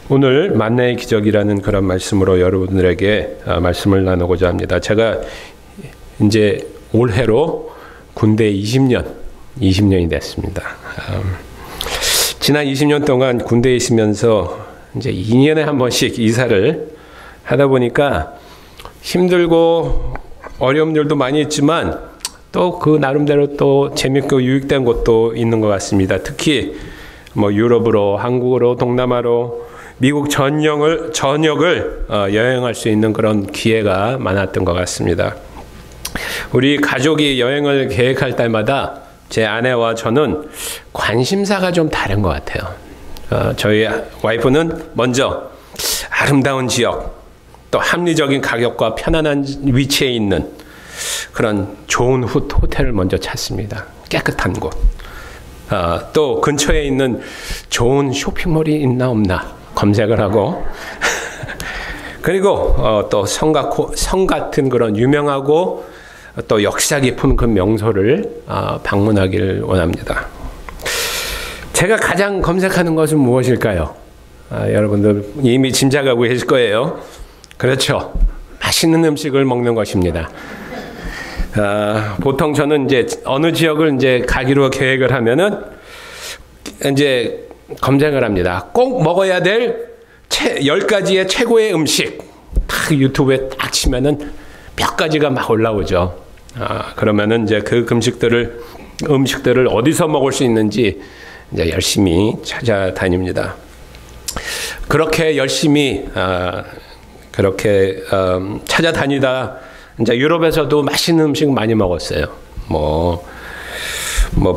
오늘 만나의 기적이라는 그런 말씀으로 여러분들에게 말씀을 나누고자 합니다. 제가 이제 올해로 군대 20년이 됐습니다. 지난 20년 동안 군대에 있으면서 이제 2년에 한 번씩 이사를 하다 보니까 힘들고 어려운 일도 많이 있지만 또 그 나름대로 또 재밌고 유익된 곳도 있는 것 같습니다. 특히 뭐 유럽으로, 한국으로, 동남아로, 미국 전역을 여행할 수 있는 그런 기회가 많았던 것 같습니다. 우리 가족이 여행을 계획할 때마다 제 아내와 저는 관심사가 좀 다른 것 같아요. 저희 와이프는 먼저 아름다운 지역, 또 합리적인 가격과 편안한 위치에 있는 그런 좋은 호텔을 먼저 찾습니다. 깨끗한 곳. 또 근처에 있는 좋은 쇼핑몰이 있나 없나 검색을 하고 그리고 또 성 같은 그런 유명하고 또 역사 깊은 그 명소를 방문하길 원합니다. 제가 가장 검색하는 것은 무엇일까요? 여러분들 이미 짐작하고 계실 거예요. 그렇죠. 맛있는 음식을 먹는 것입니다. 보통 저는 이제 어느 지역을 이제 가기로 계획을 하면은 이제 검색을 합니다. 꼭 먹어야 될 10가지의 최고의 음식. 딱 유튜브에 딱 치면은 몇 가지가 막 올라오죠. 그러면은 이제 그 음식들을 어디서 먹을 수 있는지 이제 열심히 찾아다닙니다. 그렇게 열심히 찾아다니다 이제 유럽에서도 맛있는 음식 많이 먹었어요. 뭐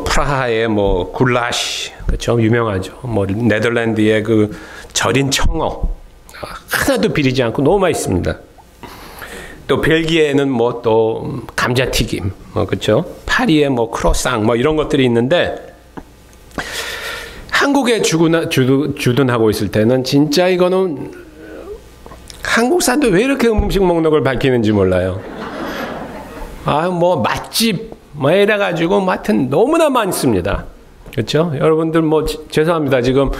프라하의 굴라시, 그렇죠, 유명하죠. 네덜란드의 그 절인 청어 하나도 비리지 않고 너무 맛있습니다. 또 벨기에는 또 감자튀김, 그렇죠. 파리의 크로상 이런 것들이 있는데 한국에 주둔하고 있을 때는 진짜 이거는 한국 사람들 왜 이렇게 음식 먹는 걸 밝히는지 몰라요. 맛집 이래가지고 하여튼 너무나 많습니다. 그렇죠? 여러분들 죄송합니다. 지금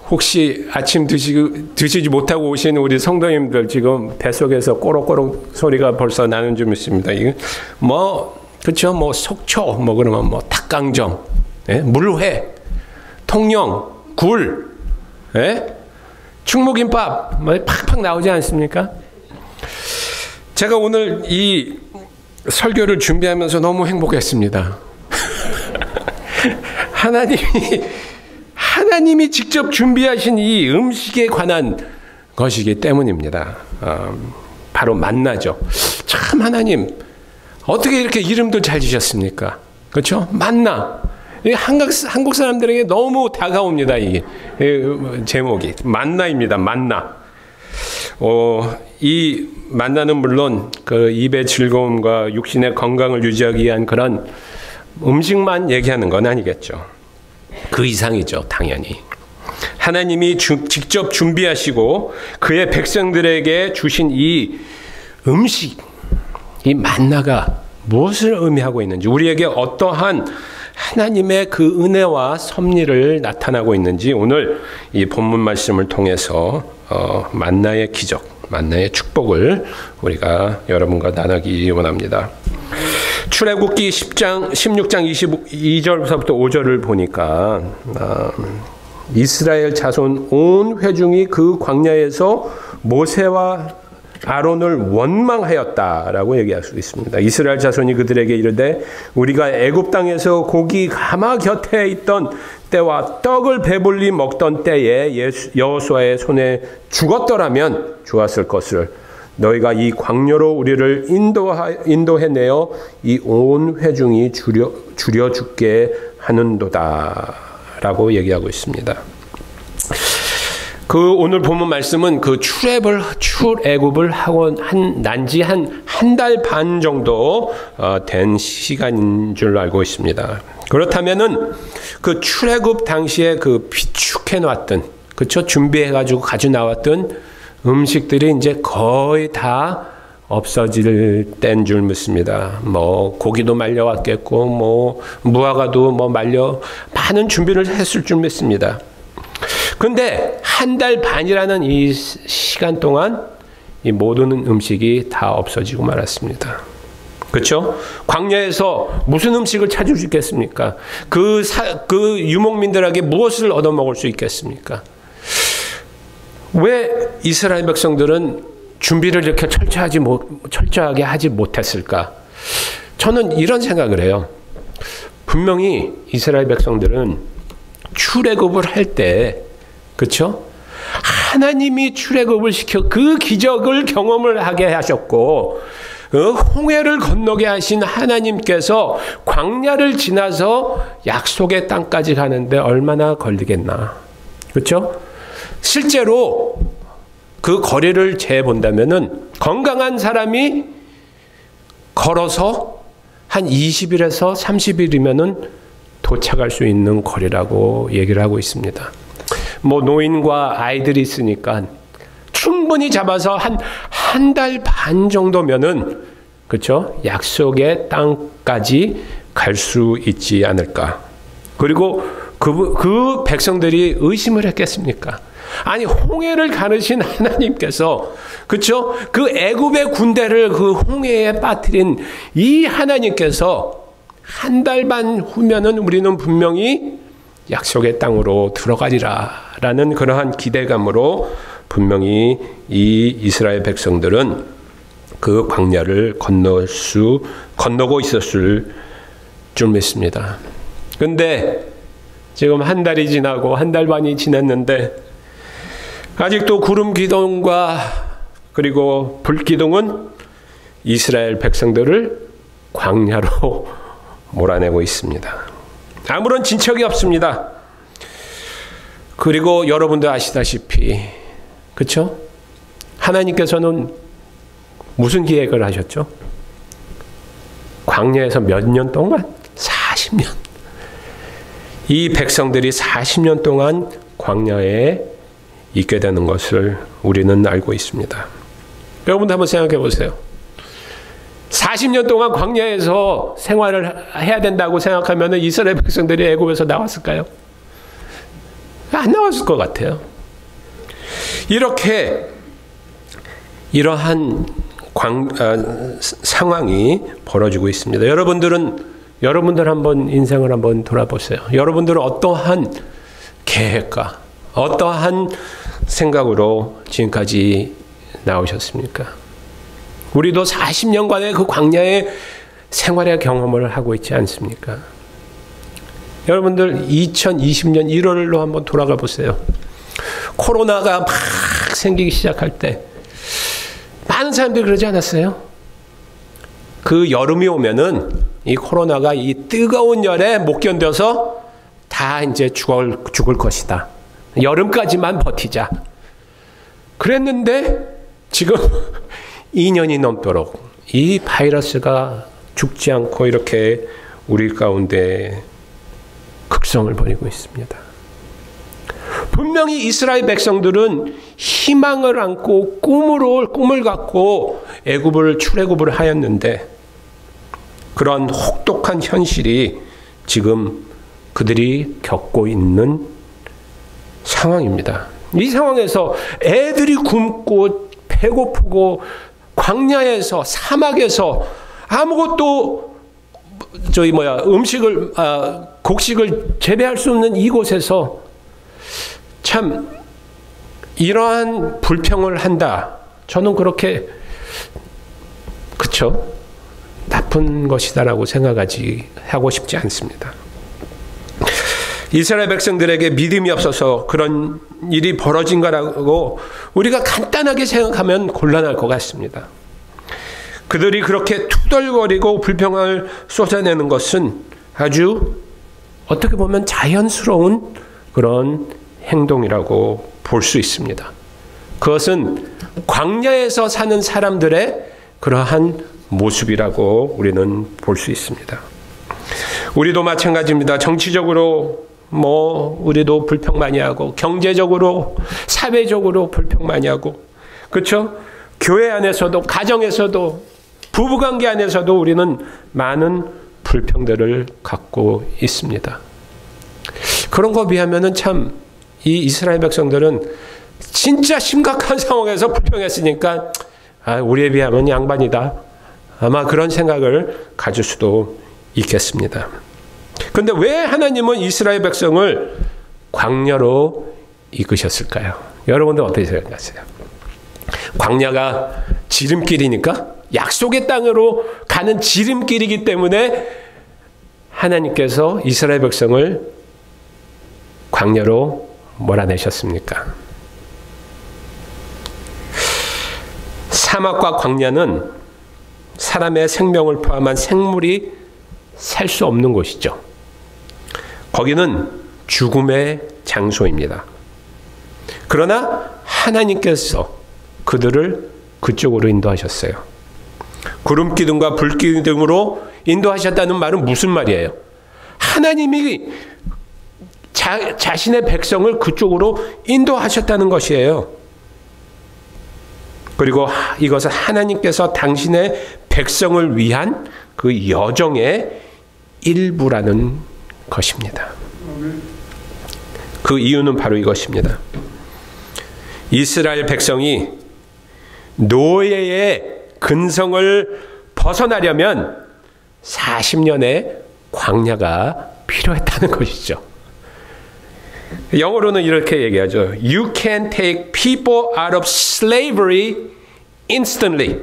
혹시 아침 드시지 못하고 오신 우리 성도님들 지금 뱃속에서 꼬록꼬록 소리가 벌써 나는 좀 있습니다. 이게 그렇죠? 속초 그러면 닭강정, 예? 물회, 통영, 굴, 예? 충무김밥 팍팍 나오지 않습니까? 제가 오늘 이 설교를 준비하면서 너무 행복했습니다. 하나님이 직접 준비하신 이 음식에 관한 것이기 때문입니다. 바로 만나죠. 참 하나님 어떻게 이렇게 이름도 잘 지셨습니까? 그렇죠? 만나. 한국 사람들에게 너무 다가옵니다. 이 제목이 만나입니다. 만나. 이 만나는 물론 그 입의 즐거움과 육신의 건강을 유지하기 위한 그런 음식만 얘기하는 건 아니겠죠. 그 이상이죠, 당연히. 하나님이 직접 준비하시고 그의 백성들에게 주신 이 음식, 이 만나가 무엇을 의미하고 있는지, 우리에게 어떠한 하나님의 그 은혜와 섭리를 나타나고 있는지 오늘 이 본문 말씀을 통해서 만나의 기적, 만나의 축복을 우리가 여러분과 나누기 원합니다. 출애굽기 16장 22절부터 5절을 보니까 이스라엘 자손 온 회중이 그 광야에서 모세와 아론을 원망하였다라고 얘기할 수 있습니다. 이스라엘 자손이 그들에게 이르되 우리가 애굽 땅에서 고기 가마 곁에 있던 때와 떡을 배불리 먹던 때에 여호수아의 손에 죽었더라면 좋았을 것을 너희가 이 광야로 우리를 인도해내어 이 온 회중이 줄여 죽게 하는도다라고 얘기하고 있습니다. 그 오늘 본문 말씀은 그 출애굽을 하고 난지 한 달 반 정도 된 시간인 줄 알고 있습니다. 그렇다면은 그 출애굽 당시에 그 비축해 놨던, 그렇죠? 준비해 가지고 가져 나왔던 음식들이 이제 거의 다 없어질 때인 줄 믿습니다. 고기도 말려왔겠고 무화과도 말려 많은 준비를 했을 줄 믿습니다. 근데 한 달 반이라는 이 시간 동안 이 모든 음식이 다 없어지고 말았습니다. 그렇죠? 광야에서 무슨 음식을 찾을 수 있겠습니까? 그 유목민들에게 무엇을 얻어먹을 수 있겠습니까? 왜 이스라엘 백성들은 준비를 이렇게 철저하게 하지 못했을까? 저는 이런 생각을 해요. 분명히 이스라엘 백성들은 출애굽을 할 때, 그렇죠? 하나님이 출애굽을 시켜 그 기적을 경험을 하게 하셨고, 홍해를 건너게 하신 하나님께서 광야를 지나서 약속의 땅까지 가는데 얼마나 걸리겠나. 그렇죠? 실제로 그 거리를 재본다면은 건강한 사람이 걸어서 한 20일에서 30일이면은 도착할 수 있는 거리라고 얘기를 하고 있습니다. 뭐 노인과 아이들이 있으니까 충분히 잡아서 한 달 반 정도면은, 그렇죠? 약속의 땅까지 갈 수 있지 않을까. 그리고 그 백성들이 의심을 했겠습니까? 아니, 홍해를 가르신 하나님께서, 그렇죠? 그 애굽의 군대를 그 홍해에 빠뜨린 이 하나님께서 한 달 반 후면은 우리는 분명히 약속의 땅으로 들어가리라라는 그러한 기대감으로 분명히 이 이스라엘 백성들은 그 광야를 건너고 있었을 줄 믿습니다. 근데 지금 한 달이 지나고 한 달 반이 지났는데 아직도 구름 기둥과 그리고 불 기둥은 이스라엘 백성들을 광야로 몰아내고 있습니다. 아무런 진척이 없습니다. 그리고 여러분도 아시다시피, 그렇죠? 하나님께서는 무슨 계획을 하셨죠? 광야에서 몇 년 동안? 40년. 이 백성들이 40년 동안 광야에 있게 되는 것을 우리는 알고 있습니다. 여러분도 한번 생각해 보세요. 40년 동안 광야에서 생활을 해야 된다고 생각하면 이스라엘 백성들이 애굽에서 나왔을까요? 안 나왔을 것 같아요. 이러한 상황이 벌어지고 있습니다. 여러분들 한번 인생을 한번 돌아보세요. 여러분들은 어떠한 계획과 어떠한 생각으로 지금까지 나오셨습니까? 우리도 40년간의 그 광야의 생활의 경험을 하고 있지 않습니까? 여러분들 2020년 1월로 한번 돌아가 보세요. 코로나가 막 생기기 시작할 때 많은 사람들이 그러지 않았어요? 그 여름이 오면은 이 코로나가 이 뜨거운 열에 못 견뎌서 다 이제 죽을 것이다. 여름까지만 버티자. 그랬는데 지금 2년이 넘도록 이 바이러스가 죽지 않고 이렇게 우리 가운데 극성을 벌이고 있습니다. 분명히 이스라엘 백성들은 희망을 안고 꿈을 갖고 출애굽을 하였는데 그런 혹독한 현실이 지금 그들이 겪고 있는 상황입니다. 이 상황에서 애들이 굶고 배고프고 광야에서 사막에서 아무것도 곡식을 재배할 수 없는 이곳에서 참 이러한 불평을 한다. 저는 그렇게 그쵸? 나쁜 것이다라고 하고 싶지 않습니다. 이스라엘 백성들에게 믿음이 없어서 그런 일이 벌어진 거라고 우리가 간단하게 생각하면 곤란할 것 같습니다. 그들이 그렇게 투덜거리고 불평을 쏟아내는 것은 아주 어떻게 보면 자연스러운 그런 행동이라고 볼 수 있습니다. 그것은 광야에서 사는 사람들의 그러한 모습이라고 우리는 볼 수 있습니다. 우리도 마찬가지입니다. 정치적으로 우리도 불평 많이 하고 경제적으로 사회적으로 불평 많이 하고 그렇죠? 교회 안에서도 가정에서도 부부관계 안에서도 우리는 많은 불평들을 갖고 있습니다. 그런 거 비하면은 참 이 이스라엘 백성들은 진짜 심각한 상황에서 불평했으니까 우리에 비하면 양반이다. 아마 그런 생각을 가질 수도 있겠습니다. 그런데 왜 하나님은 이스라엘 백성을 광야로 이끄셨을까요? 여러분들 어떻게 생각하세요? 광야가 지름길이니까? 약속의 땅으로 가는 지름길이기 때문에 하나님께서 이스라엘 백성을 광야로 몰아내셨습니까? 사막과 광야는 사람의 생명을 포함한 생물이 살 수 없는 곳이죠. 거기는 죽음의 장소입니다. 그러나 하나님께서 그들을 그쪽으로 인도하셨어요. 구름 기둥과 불 기둥으로 인도하셨다는 말은 무슨 말이에요? 하나님이 자신의 백성을 그쪽으로 인도하셨다는 것이에요. 그리고 이것은 하나님께서 당신의 백성을 위한 그 여정의 일부라는 것입니다. 그 이유는 바로 이것입니다. 이스라엘 백성이 노예의 근성을 벗어나려면 40년의 광야가 필요했다는 것이죠. 영어로는 이렇게 얘기하죠. You can take people out of slavery instantly,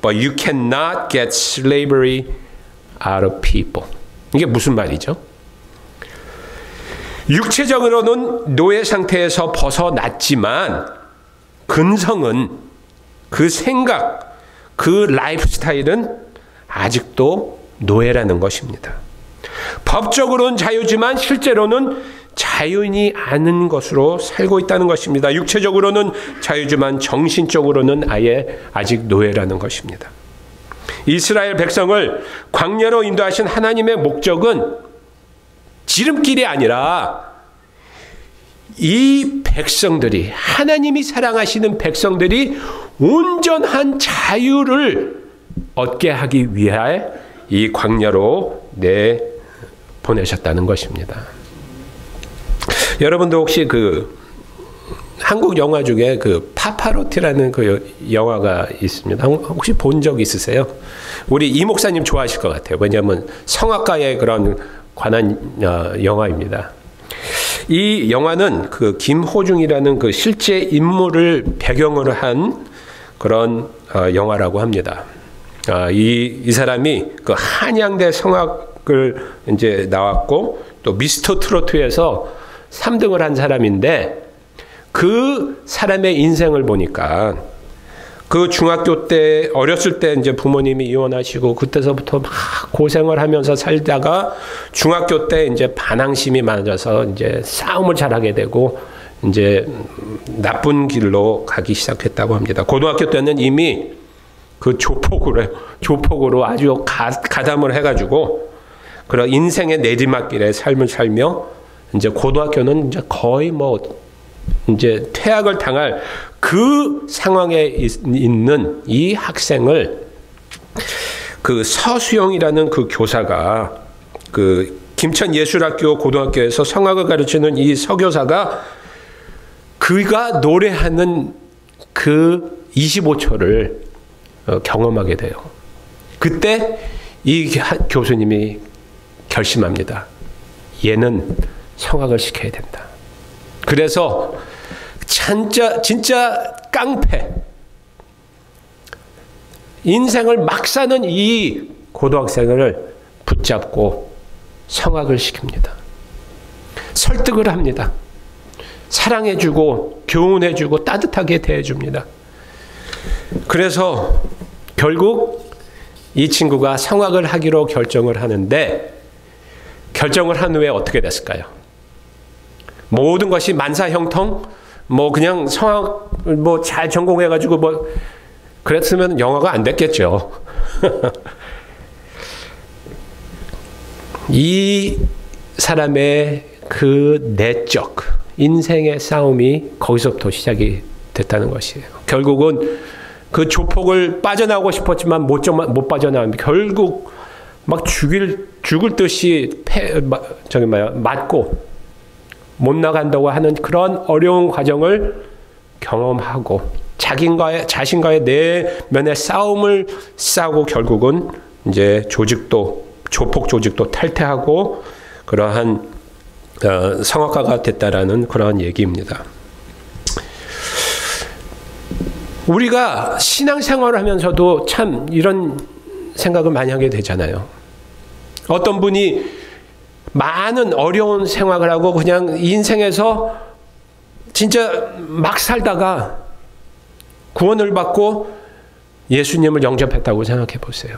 but you cannot get slavery out of people. 이게 무슨 말이죠? 육체적으로는 노예 상태에서 벗어났지만 근성은, 그 생각, 그 라이프 스타일은 아직도 노예라는 것입니다. 법적으로는 자유지만 실제로는 자유인이 아닌 것으로 살고 있다는 것입니다. 육체적으로는 자유지만 정신적으로는 아예 아직 노예라는 것입니다. 이스라엘 백성을 광야로 인도하신 하나님의 목적은 지름길이 아니라 이 백성들이, 하나님이 사랑하시는 백성들이 온전한 자유를 얻게 하기 위해 이 광야로 보내셨다는 것입니다. 여러분도 혹시 한국 영화 중에 파파로티라는 영화가 있습니다. 혹시 본 적 있으세요? 우리 이 목사님 좋아하실 것 같아요. 왜냐하면 성악가의 그런 관한 영화입니다. 이 영화는 김호중이라는 실제 인물을 배경으로 한 그런 영화라고 합니다. 이 사람이 한양대 성악을 이제 나왔고 또 미스터 트로트에서 3등을 한 사람인데, 그 사람의 인생을 보니까 중학교 때, 어렸을 때 이제 부모님이 이혼하시고 그때서부터 막 고생을 하면서 살다가 중학교 때 이제 반항심이 많아져서 이제 싸움을 잘하게 되고 이제 나쁜 길로 가기 시작했다고 합니다. 고등학교 때는 이미 조폭으로 아주 가담을 해가지고 그런 인생의 내리막길에 삶을 살며 이제 고등학교는 이제 거의 이제 퇴학을 당할 그 상황에 있는 이 학생을 서수영이라는 교사가 김천 예술학교 고등학교에서 성악을 가르치는 이 서교사가 그가 노래하는 25초를 경험하게 돼요. 그때 이 교수님이 결심합니다. 얘는 성악을 시켜야 된다. 그래서 진짜 깡패, 인생을 막 사는 이 고등학생을 붙잡고 성악을 시킵니다. 설득을 합니다. 사랑해주고 교훈해주고 따뜻하게 대해줍니다. 그래서 결국 이 친구가 성악을 하기로 결정을 하는데, 결정을 한 후에 어떻게 됐을까요? 모든 것이 만사형통, 그냥 성악 잘 전공해가지고 그랬으면 영화가 안 됐겠죠. 이 사람의 내적 인생의 싸움이 거기서부터 시작이 됐다는 것이에요. 결국은 조폭을 빠져나오고 싶었지만 못 빠져나오면 결국 막 죽을 듯이 맞고 못 나간다고 하는 그런 어려운 과정을 경험하고 자신과의 내면의 싸움을 싸우고 결국은 이제 조폭 조직도 탈퇴하고 그러한 성악가가 됐다라는 그러한 얘기입니다. 우리가 신앙생활을 하면서도 참 이런 생각을 많이 하게 되잖아요. 어떤 분이 많은 어려운 생활을 하고 그냥 인생에서 진짜 막 살다가 구원을 받고 예수님을 영접했다고 생각해 보세요.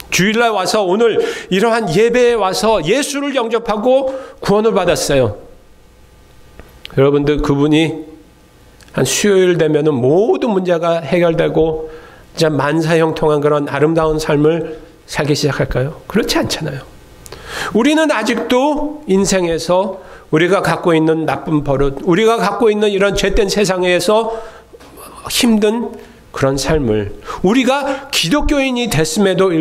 주일날 와서 오늘 이러한 예배에 와서 예수를 영접하고 구원을 받았어요. 여러분들 그분이 한 수요일 되면은 모든 문제가 해결되고 진짜 만사형통한 그런 아름다운 삶을 살기 시작할까요? 그렇지 않잖아요. 우리는 아직도 인생에서 우리가 갖고 있는 나쁜 버릇, 우리가 갖고 있는 이런 죄된 세상에서 힘든 그런 삶을, 우리가 기독교인이 됐음에도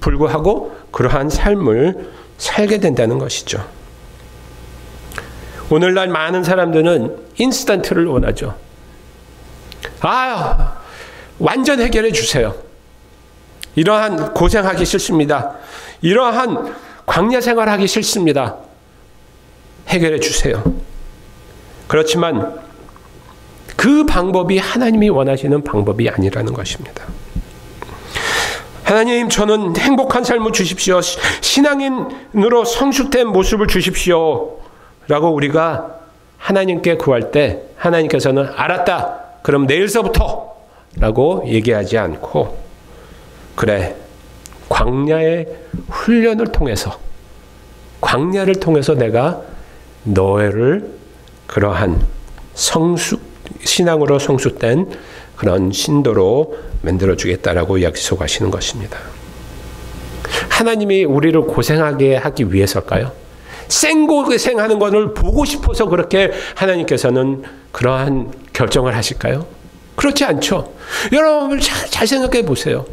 불구하고 그러한 삶을 살게 된다는 것이죠. 오늘날 많은 사람들은 인스턴트를 원하죠. 완전 해결해 주세요. 이러한 고생하기 싫습니다. 이러한 광야 생활하기 싫습니다. 해결해 주세요. 그렇지만 그 방법이 하나님이 원하시는 방법이 아니라는 것입니다. 하나님, 저는 행복한 삶을 주십시오. 신앙인으로 성숙된 모습을 주십시오. 라고 우리가 하나님께 구할 때 하나님께서는 알았다. 그럼 내일서부터 라고 얘기하지 않고, 그래, 광야의 훈련을 통해서, 광야를 통해서 내가 너를 그러한 신앙으로 성숙된 그런 신도로 만들어주겠다라고 약속하시는 것입니다. 하나님이 우리를 고생하게 하기 위해서일까요? 생고생하는 것을 보고 싶어서 그렇게 하나님께서는 그러한 결정을 하실까요? 그렇지 않죠. 여러분 잘 생각해 보세요.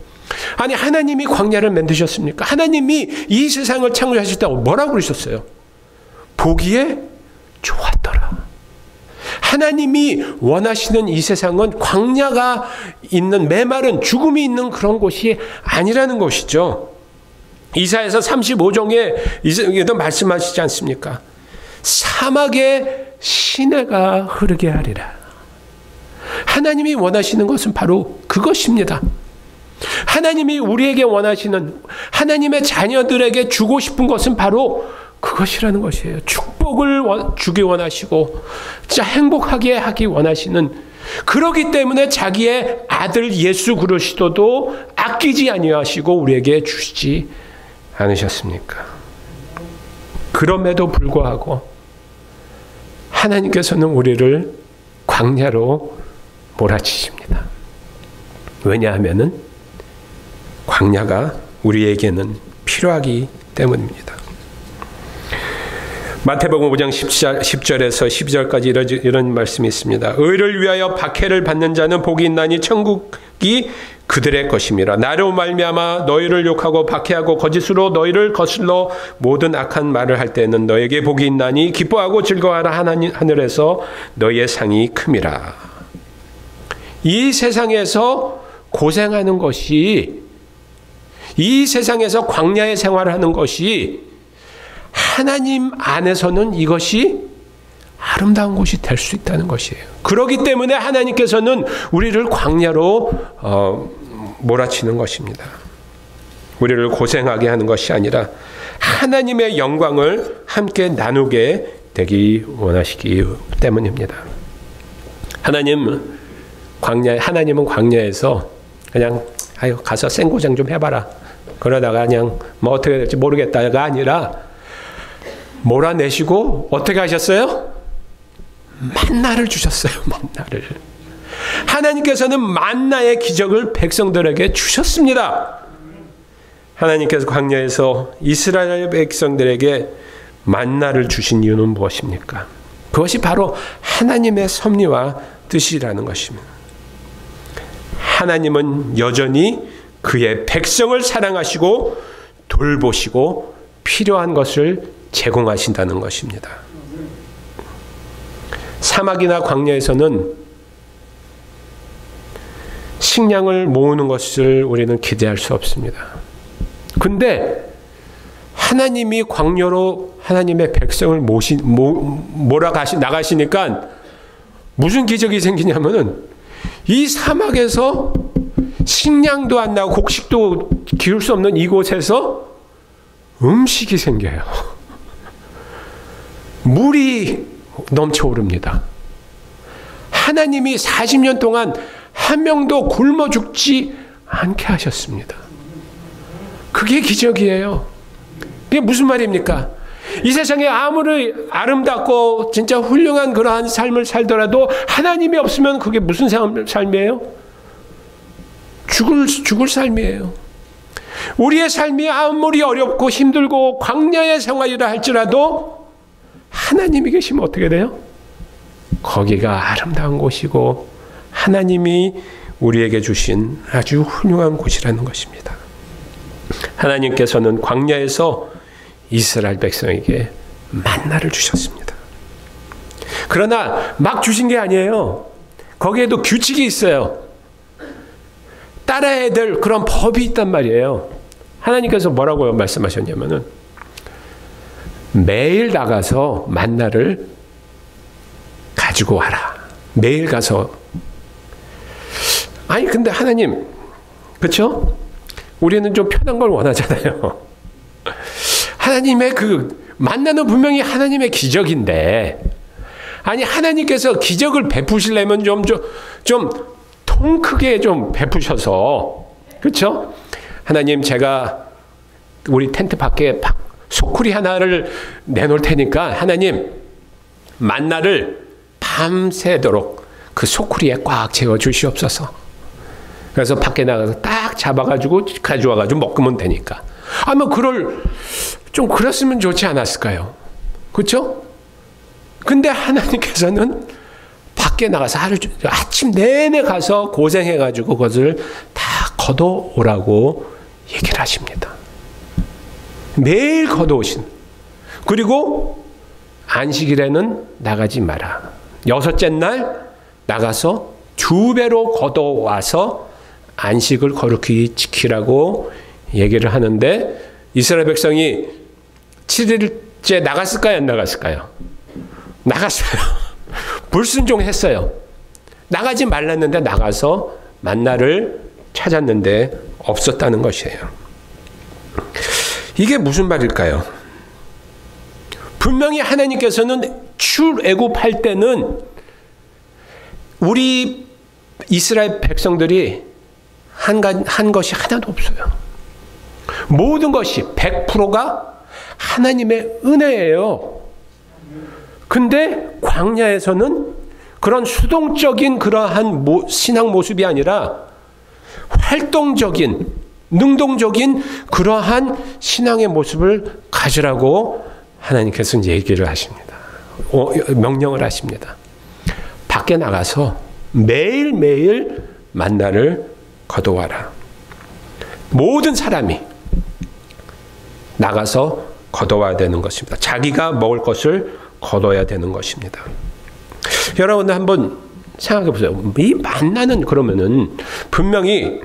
아니, 하나님이 광야를 만드셨습니까? 하나님이 이 세상을 창조하실 때 뭐라고 그러셨어요? 보기에 좋았더라. 하나님이 원하시는 이 세상은 광야가 있는, 메마른 죽음이 있는 그런 곳이 아니라는 것이죠. 이사야서 35장에 이도 말씀하시지 않습니까? 사막에 시내가 흐르게 하리라. 하나님이 원하시는 것은 바로 그것입니다. 하나님이 우리에게 원하시는, 하나님의 자녀들에게 주고 싶은 것은 바로 그것이라는 것이에요. 축복을 주기 원하시고 진짜 행복하게 하기 원하시는, 그렇기 때문에 자기의 아들 예수 그리스도도 아끼지 아니하시고 우리에게 주시지 않으셨습니까? 그럼에도 불구하고 하나님께서는 우리를 광야로 몰아치십니다. 왜냐하면은 광야가 우리에게는 필요하기 때문입니다. 마태복음 5장 10절에서 12절까지 이런 말씀이 있습니다. 의를 위하여 박해를 받는 자는 복이 있나니 천국이 그들의 것임이라. 나로 말미암아 너희를 욕하고 박해하고 거짓으로 너희를 거슬러 모든 악한 말을 할 때는 너에게 복이 있나니 기뻐하고 즐거워하라. 하늘에서 너희의 상이 큼이라. 이 세상에서 고생하는 것이, 이 세상에서 광야의 생활을 하는 것이 하나님 안에서는 이것이 아름다운 곳이 될 수 있다는 것이에요. 그렇기 때문에 하나님께서는 우리를 광야로 몰아치는 것입니다. 우리를 고생하게 하는 것이 아니라 하나님의 영광을 함께 나누게 되기 원하시기 때문입니다. 하나님은 광야에서 그냥 가서 생고생 좀 해봐라. 그러다가 그냥 뭐 어떻게 될지 모르겠다가 아니라 몰아내시고 어떻게 하셨어요? 만나를 주셨어요. 만나를. 하나님께서는 만나의 기적을 백성들에게 주셨습니다. 하나님께서 광야에서 이스라엘 백성들에게 만나를 주신 이유는 무엇입니까? 그것이 바로 하나님의 섭리와 뜻이라는 것입니다. 하나님은 여전히 그의 백성을 사랑하시고 돌보시고 필요한 것을 제공하신다는 것입니다. 사막이나 광야에서는 식량을 모으는 것을 우리는 기대할 수 없습니다. 근데 하나님이 광야로 하나님의 백성을 나가시니까 무슨 기적이 생기냐면은 이 사막에서 식량도 안 나고 곡식도 기울 수 없는 이곳에서 음식이 생겨요. 물이 넘쳐오릅니다. 하나님이 40년 동안 한 명도 굶어 죽지 않게 하셨습니다. 그게 기적이에요. 그게 무슨 말입니까? 이 세상에 아무리 아름답고 진짜 훌륭한 그러한 삶을 살더라도 하나님이 없으면 그게 무슨 삶이에요? 죽을 삶이에요. 우리의 삶이 아무리 어렵고 힘들고 광야의 생활이라 할지라도 하나님이 계시면 어떻게 돼요? 거기가 아름다운 곳이고 하나님이 우리에게 주신 아주 훌륭한 곳이라는 것입니다. 하나님께서는 광야에서 이스라엘 백성에게 만나를 주셨습니다. 그러나 막 주신 게 아니에요. 거기에도 규칙이 있어요. 따라야 될 그런 법이 있단 말이에요. 하나님께서 뭐라고 말씀하셨냐면은 매일 나가서 만나를 가지고 와라. 매일 가서. 아니 근데 하나님, 그렇죠? 우리는 좀 편한 걸 원하잖아요. 하나님의 그 만나는 분명히 하나님의 기적인데, 아니 하나님께서 기적을 베푸시려면 좀 통 크게 좀 베푸셔서, 그렇죠? 하나님, 제가 우리 텐트 밖에 소쿠리 하나를 내놓을 테니까 하나님 만나를 밤새도록 그 소쿠리에 꽉 채워 주시옵소서. 그래서 밖에 나가서 딱 잡아가지고 가져와가지고 먹으면 되니까. 아마 좀 그랬으면 좋지 않았을까요? 그렇죠? 근데 하나님께서는 밖에 나가서 아침 내내 가서 고생해가지고 그것을 다 걷어오라고 얘기를 하십니다. 매일 걷어오신. 그리고 안식일에는 나가지 마라. 6째 날 나가서 2배로 걷어와서 안식을 거룩히 지키라고 얘기를 하는데, 이스라엘 백성이 7일째 나갔을까요? 안 나갔을까요? 나갔어요. 불순종했어요. 나가지 말랐는데 나가서 만나를 찾았는데 없었다는 것이에요. 이게 무슨 말일까요? 분명히 하나님께서는 출애굽할 때는 우리 이스라엘 백성들이 한 것이 하나도 없어요. 모든 것이 100%가 하나님의 은혜예요. 근데 광야에서는 그런 수동적인 그러한 신앙 모습이 아니라 활동적인, 능동적인 그러한 신앙의 모습을 가지라고 하나님께서는 얘기를 하십니다. 명령을 하십니다. 밖에 나가서 매일매일 만나를 거둬와라. 모든 사람이 나가서 거둬와야 되는 것입니다. 자기가 먹을 것을 거둬야 되는 것입니다. 여러분 한번 생각해 보세요. 이 만나는 그러면은 분명히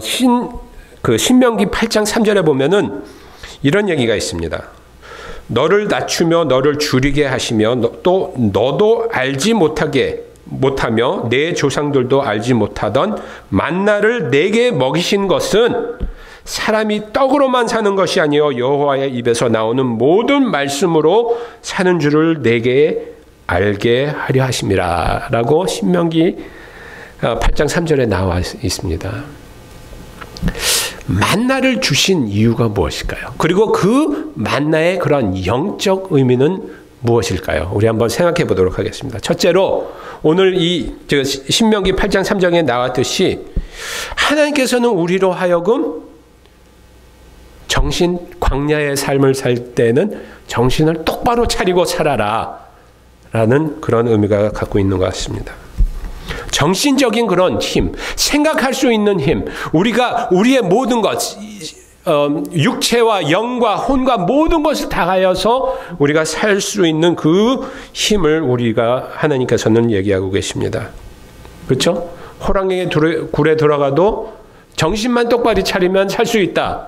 신명기 8장 3절에 보면은 이런 얘기가 있습니다. 너를 낮추며 너를 줄이게 하시며 또 너도 알지 못하며 내 조상들도 알지 못하던 만나를 내게 먹이신 것은 사람이 떡으로만 사는 것이 아니요 여호와의 입에서 나오는 모든 말씀으로 사는 줄을 내게 알게 하려 하심이라 라고 신명기 8장 3절에 나와 있습니다. 만나를 주신 이유가 무엇일까요? 그리고 그 만나의 그런 영적 의미는 무엇일까요? 우리 한번 생각해 보도록 하겠습니다. 첫째로 오늘 이 신명기 8장 3장에 나왔듯이 하나님께서는 우리로 하여금 광야의 삶을 살 때는 정신을 똑바로 차리고 살아라 라는 그런 의미가 갖고 있는 것 같습니다. 정신적인 그런 힘, 생각할 수 있는 힘, 우리가 우리의 모든 것, 육체와 영과 혼과 모든 것을 다하여서 우리가 살 수 있는 그 힘을 우리가 하나님께서는 얘기하고 계십니다. 그렇죠? 호랑이의 굴에 들어가도 정신만 똑바로 차리면 살 수 있다.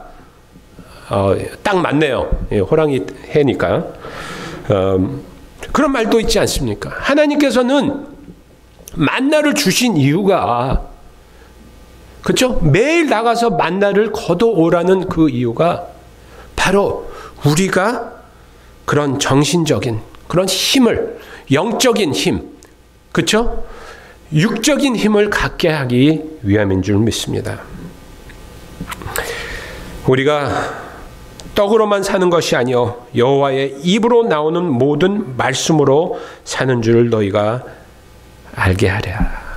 딱 맞네요. 호랑이 해니까. 그런 말도 있지 않습니까? 하나님께서는 만나를 주신 이유가, 그렇죠? 매일 나가서 만나를 거둬오라는 그 이유가 바로 우리가 그런 정신적인 그런 힘을, 영적인 힘, 그렇죠? 육적인 힘을 갖게 하기 위함인 줄 믿습니다. 우리가 떡으로만 사는 것이 아니요 여호와의 입으로 나오는 모든 말씀으로 사는 줄을 너희가 알게 하랴.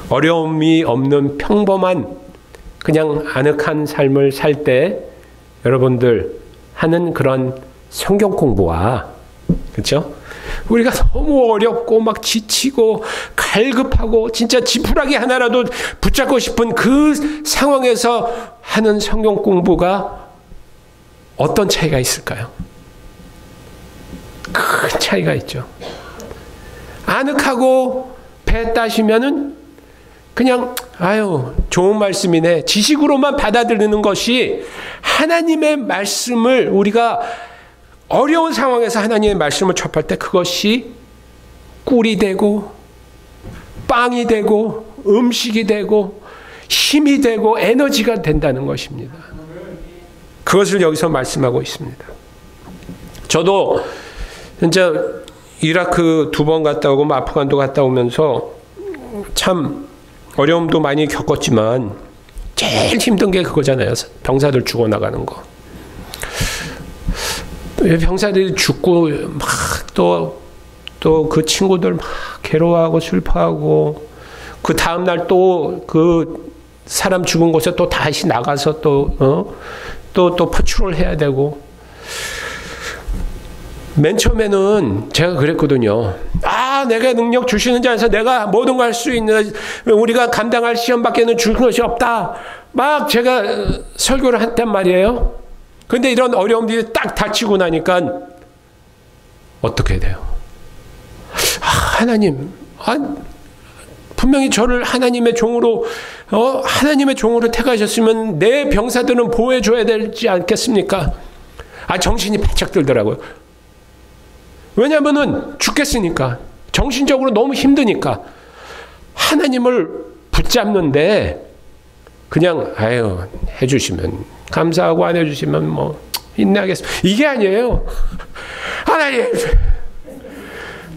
어려움이 없는 평범한 그냥 아늑한 삶을 살 때 여러분들 하는 그런 성경 공부와, 그렇죠? 우리가 너무 어렵고 막 지치고 갈급하고 진짜 지푸라기 하나라도 붙잡고 싶은 그 상황에서 하는 성경 공부가 어떤 차이가 있을까요? 큰 차이가 있죠. 아늑하고 배 따시면은 그냥 아유 좋은 말씀이네 지식으로만 받아들이는 것이, 하나님의 말씀을 우리가 어려운 상황에서 하나님의 말씀을 접할 때 그것이 꿀이 되고 빵이 되고 음식이 되고 힘이 되고 에너지가 된다는 것입니다. 그것을 여기서 말씀하고 있습니다. 저도 진짜 이라크 2번 갔다 오고 아프간도 갔다 오면서 참 어려움도 많이 겪었지만 제일 힘든 게 그거잖아요. 병사들 죽어나가는 거. 병사들이 죽고 막 또 그 친구들 막 괴로워하고 슬퍼하고 그 다음날 또 그 사람 죽은 곳에 또 다시 나가서 또 파출을 해야 되고. 맨 처음에는 제가 그랬거든요. 내가 능력 주시는 자에서 내가 모든 걸 할 수 있는, 우리가 감당할 시험밖에는 줄 것이 없다. 막 제가 설교를 했단 말이에요. 근데 이런 어려움들이 딱 닥치고 나니까 어떻게 돼요? 하나님, 분명히 저를 하나님의 종으로 택하셨으면 내 병사들은 보호해줘야 되지 않겠습니까? 정신이 바짝 들더라고요. 왜냐하면은 죽겠으니까, 정신적으로 너무 힘드니까. 하나님을 붙잡는데 그냥 해주시면 감사하고 안 해주시면 뭐 인내하겠습니다. 이게 아니에요. 하나님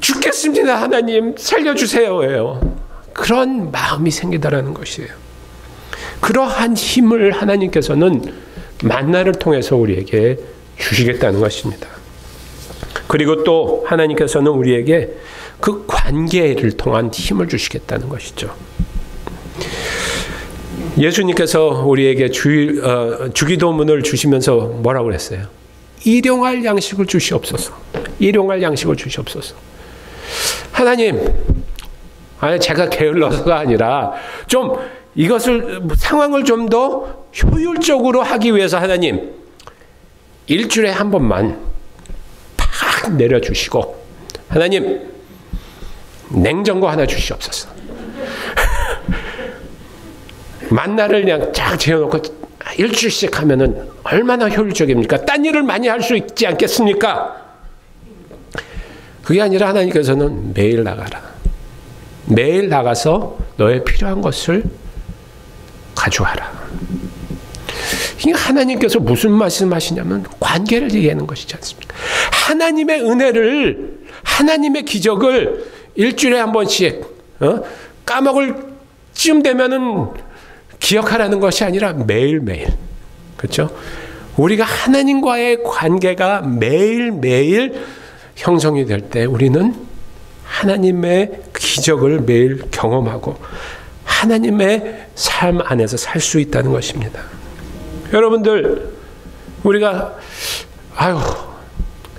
죽겠습니다. 하나님 살려주세요예요. 그런 마음이 생기다라는 것이에요. 그러한 힘을 하나님께서는 만나를 통해서 우리에게 주시겠다는 것입니다. 그리고 또 하나님께서는 우리에게 그 관계를 통한 힘을 주시겠다는 것이죠. 예수님께서 우리에게 주기도문을 주시면서 뭐라고 그랬어요? 일용할 양식을 주시옵소서. 일용할 양식을 주시옵소서. 하나님, 제가 게을러서가 아니라 좀 이것을 상황을 좀 더 효율적으로 하기 위해서 하나님 일주일에 한 번만 팍 내려주시고, 하나님 냉장고 하나 주시옵소서. 만나를 그냥 쫙 재워놓고 일주일씩 하면은 얼마나 효율적입니까? 딴 일을 많이 할 수 있지 않겠습니까? 그게 아니라 하나님께서는 매일 나가라. 매일 나가서 너의 필요한 것을 가져와라. 하나님께서 무슨 말씀하시냐면 관계를 얘기하는 것이지 않습니까? 하나님의 은혜를, 하나님의 기적을 일주일에 한 번씩 까먹을 쯤 되면은 기억하라는 것이 아니라 매일매일, 그렇죠? 우리가 하나님과의 관계가 매일매일 형성이 될 때 우리는 하나님의 기적을 매일 경험하고 하나님의 삶 안에서 살 수 있다는 것입니다. 여러분들, 우리가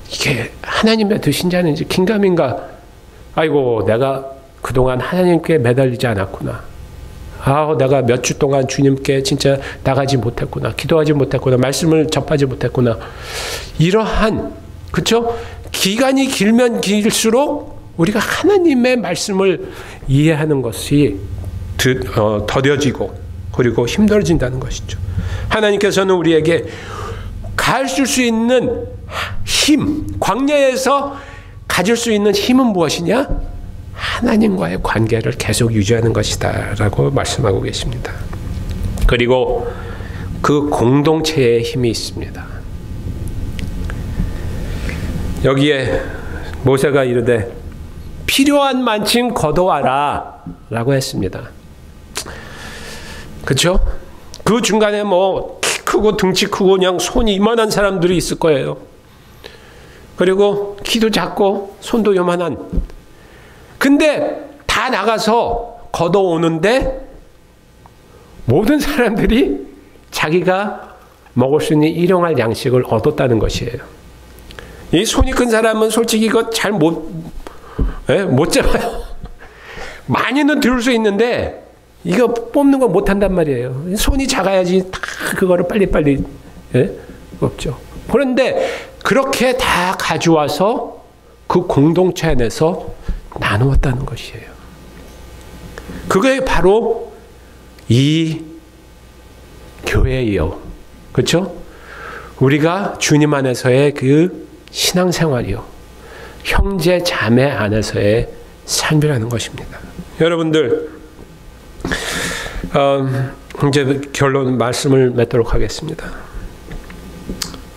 이게 하나님의 드신 자는지 긴가민가, 내가 그동안 하나님께 매달리지 않았구나. 내가 몇 주 동안 주님께 진짜 나가지 못했구나, 기도하지 못했구나, 말씀을 접하지 못했구나. 이러한, 그렇죠? 기간이 길면 길수록 우리가 하나님의 말씀을 이해하는 것이 더뎌지고 그리고 힘들어진다는 것이죠. 하나님께서는 우리에게 가르칠 수 있는 힘, 광야에서 가질 수 있는 힘은 무엇이냐? 하나님과의 관계를 계속 유지하는 것이다 라고 말씀하고 계십니다. 그리고 그 공동체의 힘이 있습니다. 여기에 모세가 이르되 필요한 만큼 거둬와라 라고 했습니다. 그렇죠? 그 중간에 뭐 키 크고 등치 크고 그냥 손이 이만한 사람들이 있을 거예요. 그리고 키도 작고 손도 요만한. 근데 다 나가서 걷어오는데 모든 사람들이 자기가 먹을 수 있는 일용할 양식을 얻었다는 것이에요. 이 손이 큰 사람은 솔직히 이거 잘 못 잡아요. 많이는 들을 수 있는데 이거 뽑는 거 못한단 말이에요. 손이 작아야지 다 그거를 빨리빨리 없죠. 그런데 그렇게 다 가져와서 그 공동체 안에서 나누었다는 것이에요. 그게 바로 이 교회예요. 그렇죠? 우리가 주님 안에서의 그 신앙생활이요. 형제 자매 안에서의 삶이라는 것입니다. 여러분들 이제 결론 말씀을 맺도록 하겠습니다.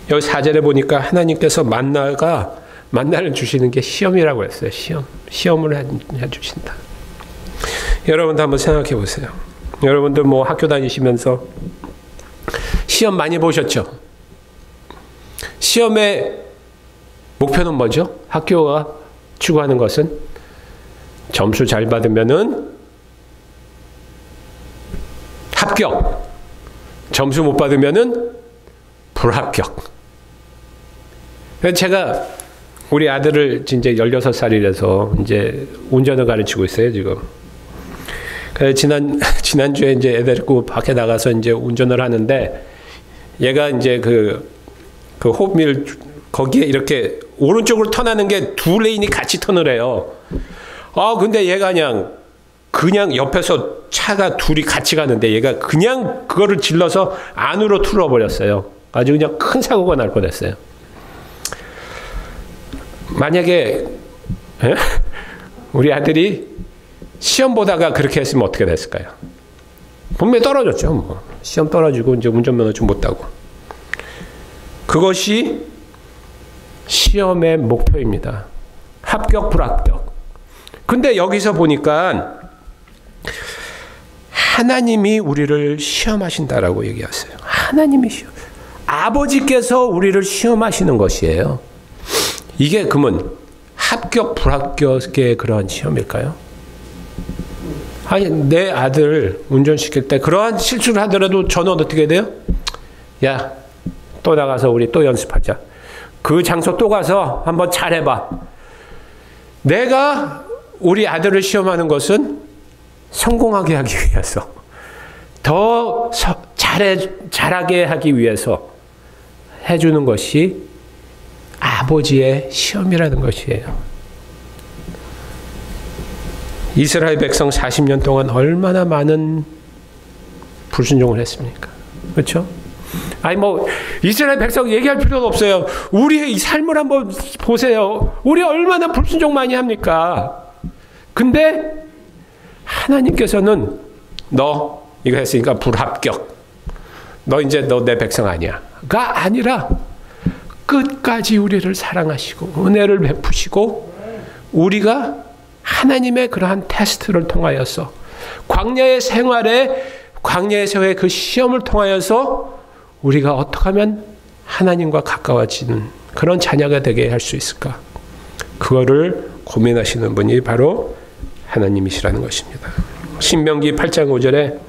여기 4절에 보니까 하나님께서 만나를 주시는 게 시험이라고 했어요. 시험을 해주신다. 여러분도 한번 생각해 보세요. 여러분들 뭐 학교 다니시면서 시험 많이 보셨죠? 시험의 목표는 뭐죠? 학교가 추구하는 것은 점수 잘 받으면은 합격, 점수 못 받으면은 불합격. 제가 우리 아들을 이제 16살이라서 이제 운전을 가르치고 있어요, 지금. 지난주에 이제 애들 데리고 밖에 나가서 이제 운전을 하는데 얘가 이제 그 호흡밀 거기에 이렇게 오른쪽으로 턴하는 게 두 레인이 같이 턴을 해요. 근데 얘가 그냥 옆에서 차가 둘이 같이 가는데 얘가 그냥 그거를 질러서 안으로 틀어버렸어요. 아주 그냥 큰 사고가 날 뻔했어요. 만약에 우리 아들이 시험 보다가 그렇게 했으면 어떻게 됐을까요? 분명히 떨어졌죠. 뭐. 시험 떨어지고 이제 운전면허증 못 따고. 그것이 시험의 목표입니다. 합격, 불합격. 근데 여기서 보니까 하나님이 우리를 시험하신다라고 얘기하세요. 하나님이 아버지께서 우리를 시험하시는 것이에요. 이게 그러면 합격, 불합격의 그러한 시험일까요? 아니, 내 아들 운전시킬 때 그러한 실수를 하더라도 저는 어떻게 돼요? 야, 또 나가서 우리 또 연습하자. 그 장소 또 가서 한번 잘해봐. 내가 우리 아들을 시험하는 것은 성공하게 하기 위해서, 더 잘하게 하기 위해서 해주는 것이 아버지의 시험이라는 것이에요. 이스라엘 백성 40년 동안 얼마나 많은 불순종을 했습니까? 그렇죠? 아니 뭐 이스라엘 백성 얘기할 필요도 없어요. 우리의 이 삶을 한번 보세요. 우리 얼마나 불순종 많이 합니까? 근데 하나님께서는 너 이거 했으니까 불합격. 너 이제 너 내 백성 아니야.가 아니라 끝까지 우리를 사랑하시고 은혜를 베푸시고 우리가 하나님의 그러한 테스트를 통하여서 광야에서의 그 시험을 통하여서 우리가 어떻게 하면 하나님과 가까워지는 그런 자녀가 되게 할 수 있을까? 그거를 고민하시는 분이 바로 하나님이시라는 것입니다. 신명기 8장 5절에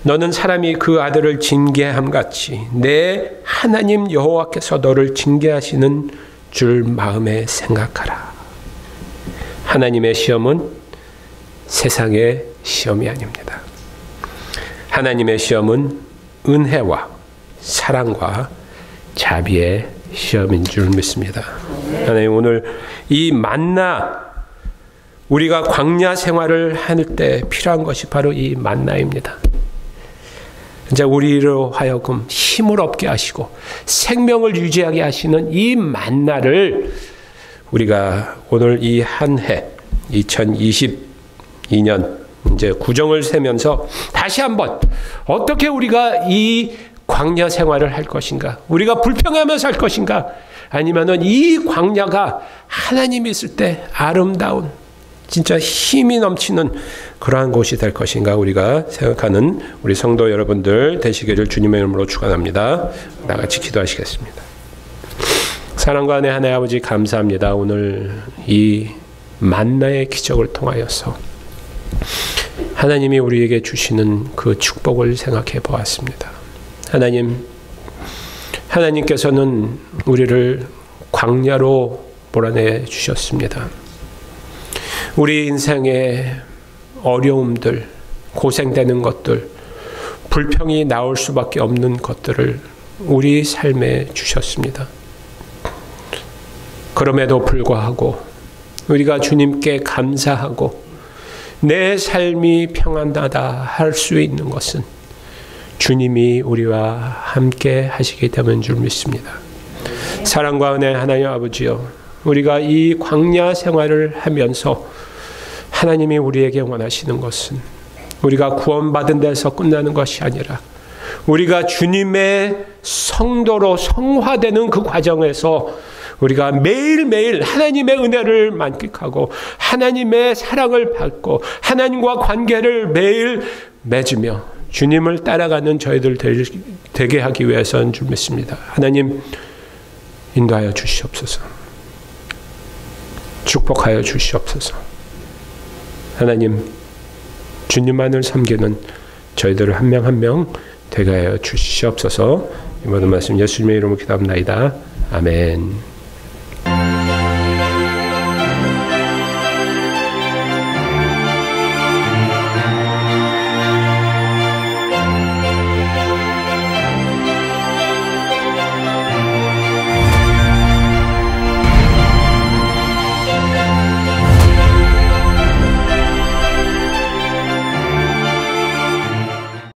너는 사람이 그 아들을 징계함 같이 내 하나님 여호와께서 너를 징계하시는 줄 마음에 생각하라. 하나님의 시험은 세상의 시험이 아닙니다. 하나님의 시험은 은혜와 사랑과 자비의 시험인 줄 믿습니다. 하나님, 오늘 이 만나, 우리가 광야 생활을 할 때 필요한 것이 바로 이 만나입니다. 이제 우리로 하여금 힘을 얻게 하시고 생명을 유지하게 하시는 이 만나를 우리가 오늘 이 한 해 2022년 이제 구정을 세면서 다시 한번 어떻게 우리가 이 광야 생활을 할 것인가, 우리가 불평하며 살 것인가, 아니면은 이 광야가 하나님이 있을 때 아름다운 진짜 힘이 넘치는 그러한 곳이 될 것인가 우리가 생각하는 우리 성도 여러분들 되시기를 주님의 이름으로 축원합니다. 나같이 기도하시겠습니다. 사랑과 은혜 하나의 아버지, 감사합니다. 오늘 이 만나의 기적을 통하여서 하나님이 우리에게 주시는 그 축복을 생각해 보았습니다. 하나님께서는 우리를 광야로 몰아내 주셨습니다. 우리 인생의 어려움들, 고생되는 것들, 불평이 나올 수밖에 없는 것들을 우리 삶에 주셨습니다. 그럼에도 불구하고 우리가 주님께 감사하고 내 삶이 평안하다 할 수 있는 것은 주님이 우리와 함께 하시기 때문인 줄 믿습니다. 사랑과 은혜 하나님 아버지여, 우리가 이 광야 생활을 하면서 하나님이 우리에게 원하시는 것은 우리가 구원받은 데서 끝나는 것이 아니라 우리가 주님의 성도로 성화되는 그 과정에서 우리가 매일매일 하나님의 은혜를 만끽하고 하나님의 사랑을 받고 하나님과 관계를 매일 맺으며 주님을 따라가는 저희들 되게 하기 위해서인 줄 믿습니다. 하나님, 인도하여 주시옵소서. 축복하여 주시옵소서. 하나님, 주님만을 섬기는 저희들 한 명 한 명 되게 하여 주시옵소서. 이 모든 말씀 예수님의 이름으로 기도합나이다. 아멘.